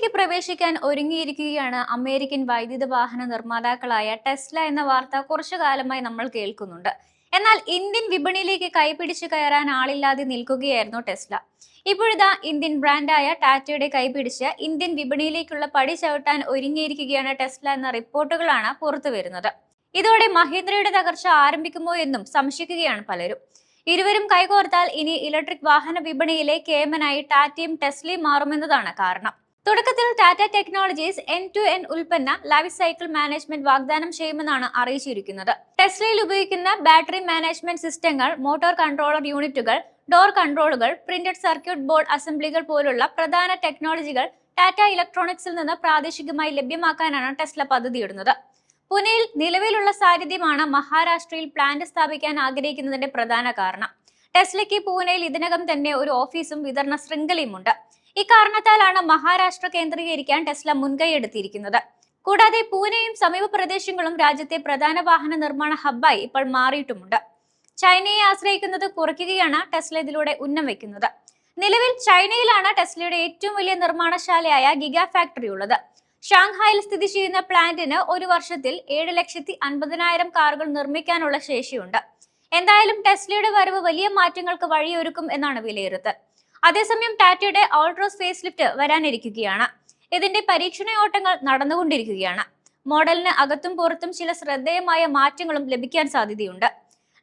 വിപണിയിലേക്ക് പ്രവേശിക്കാൻ ഒരുങ്ങിയിരിക്കുകയാണ് അമേരിക്കൻ വൈദ്യുത വാഹന നിർമ്മാതാക്കളായ ടെസ്ല എന്ന വാർത്ത കുറച്ചു കാലമായി നമ്മൾ കേൾക്കുന്നുണ്ട്. എന്നാൽ ഇന്ത്യൻ വിപണിയിലേക്ക് കൈപിടിച്ചു കയറാൻ ആളില്ലാതെ നിൽക്കുകയായിരുന്നു ടെസ്ല. ഇപ്പോഴിതാ ഇന്ത്യൻ ബ്രാൻഡായ ടാറ്റയുടെ കൈപിടിച്ച് ഇന്ത്യൻ വിപണിയിലേക്കുള്ള പടി ചവിട്ടാൻ ഒരുങ്ങിയിരിക്കുകയാണ് ടെസ്ല എന്ന റിപ്പോർട്ടുകളാണ് പുറത്തു വരുന്നത്. ഇതോടെ മഹീന്ദ്രയുടെ തകർച്ച ആരംഭിക്കുമോ എന്നും സംശയിക്കുകയാണ് പലരും. ഇരുവരും കൈകോർത്താൽ ഇനി ഇലക്ട്രിക് വാഹന വിപണിയിലെ കേമനായി ടാറ്റയും ടെസ്ലയും മാറുമെന്നതാണ് കാരണം. തുടക്കത്തിൽ ടാറ്റ ടെക്നോളജീസ് end-to-end ഉൽപ്പന്ന ലൈഫ് സൈക്കിൾ മാനേജ്മെന്റ് വാഗ്ദാനം ചെയ്യുമെന്നാണ് അറിയിച്ചിരിക്കുന്നത്. ടെസ്ലയിൽ ഉപയോഗിക്കുന്ന ബാറ്ററി മാനേജ്മെന്റ് സിസ്റ്റങ്ങൾ, മോട്ടോർ കൺട്രോളർ യൂണിറ്റുകൾ, ഡോർ കൺട്രോളുകൾ, പ്രിന്റഡ് സർക്യൂട്ട് ബോർഡ് അസംബ്ലികൾ പോലുള്ള പ്രധാന ടെക്നോളജികൾ ടാറ്റ ഇലക്ട്രോണിക്സിൽ നിന്ന് പ്രാദേശികമായി ലഭ്യമാക്കാനാണ് ടെസ്ല പദ്ധതിയിടുന്നത്. പുനെയിൽ നിലവിലുള്ള സാന്നിധ്യമാണ് മഹാരാഷ്ട്രയിൽ പ്ലാന്റ് സ്ഥാപിക്കാൻ ആഗ്രഹിക്കുന്നതിന്റെ പ്രധാന കാരണം. ടെസ്ലയ്ക്ക് പൂനെയിൽ ഇതിനകം തന്നെ ഒരു ഓഫീസും വിതരണ ശൃംഖലയുമുണ്ട്. ഇക്കാരണത്താലാണ് മഹാരാഷ്ട്ര കേന്ദ്രീകരിക്കാൻ ടെസ്ല മുൻകൈയെടുത്തിരിക്കുന്നത്. കൂടാതെ പൂനെയും സമീപ പ്രദേശങ്ങളും രാജ്യത്തെ പ്രധാന വാഹന നിർമ്മാണ ഹബ്ബായി ഇപ്പോൾ മാറിയിട്ടുമുണ്ട്. ചൈനയെ ആശ്രയിക്കുന്നത് കുറയ്ക്കുകയാണ് ടെസ്ല ഇതിലൂടെ ഉന്നം വയ്ക്കുന്നത്. നിലവിൽ ചൈനയിലാണ് ടെസ്ലയുടെ ഏറ്റവും വലിയ നിർമ്മാണശാലയായ ഗിഗാ ഫാക്ടറി ഉള്ളത്. ഷാങ്ഹായിൽ സ്ഥിതി ചെയ്യുന്ന പ്ലാന്റിന് ഒരു വർഷത്തിൽ 7,50,000 കാറുകൾ നിർമ്മിക്കാനുള്ള ശേഷിയുണ്ട്. എന്തായാലും ടെസ്ലയുടെ വരവ് വലിയ മാറ്റങ്ങൾക്ക് വഴിയൊരുക്കും എന്നാണ് വിലയിരുത്തൽ. അതേസമയം ടാറ്റയുടെ ഓൾട്രോസ് ഫേസ് ലിഫ്റ്റ് വരാനിരിക്കുകയാണ്. ഇതിന്റെ പരീക്ഷണയോട്ടങ്ങൾ നടന്നുകൊണ്ടിരിക്കുകയാണ്. മോഡലിന് അകത്തും പുറത്തും ചില ശ്രദ്ധേയമായ മാറ്റങ്ങളും ലഭിക്കാൻ സാധ്യതയുണ്ട്.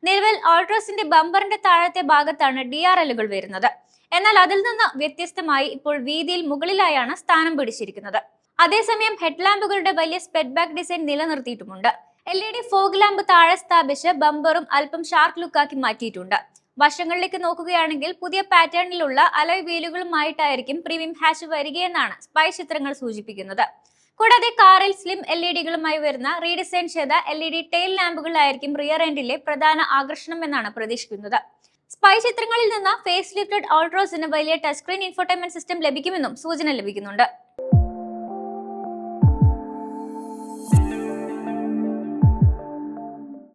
നിലവിൽ ഓൾട്രോസിന്റെ ബമ്പറിന്റെ താഴത്തെ ഭാഗത്താണ് DRLകൾ വരുന്നത്. എന്നാൽ അതിൽ നിന്ന് വ്യത്യസ്തമായി ഇപ്പോൾ വീതിയിൽ മുകളിലായാണ് സ്ഥാനം പിടിച്ചിരിക്കുന്നത്. അതേസമയം ഹെഡ്ലാമ്പുകളുടെ വലിയ സ്പെഡ് ബാക്ക് ഡിസൈൻ നിലനിർത്തിയിട്ടുമുണ്ട്. LED ഫോഗ് ലാമ്പ് താഴെ സ്ഥാപിച്ച് ബമ്പറും അല്പം ഷാർക്ക് ലുക്കാക്കി മാറ്റിയിട്ടുണ്ട്. വശങ്ങളിലേക്ക് നോക്കുകയാണെങ്കിൽ പുതിയ പാറ്റേണിലുള്ള അലോയ് വീലുകളുമായിട്ടായിരിക്കും പ്രീമിയം ഹാച്ച് വരികയെന്നാണ് സ്പൈ ചിത്രങ്ങൾ സൂചിപ്പിക്കുന്നത്. കൂടാതെ കാറിൽ സ്ലിം LEDകളുമായി വരുന്ന റീഡിസൈൻ ചെയ്ത LED ടെയിൽ ലാമ്പുകളായിരിക്കും റിയർ എൻഡിലെ പ്രധാന ആകർഷണം എന്നാണ് പ്രതീക്ഷിക്കുന്നത്. സ്പൈ ചിത്രങ്ങളിൽ നിന്ന് ഫേസ് ലിഫ്റ്റഡ് ഓൾട്രോസിന് വലിയ ടച്ച് സ്ക്രീൻ ഇൻഫോർടൈൻമെന്റ് സിസ്റ്റം ലഭിക്കുമെന്നും സൂചന ലഭിക്കുന്നുണ്ട്.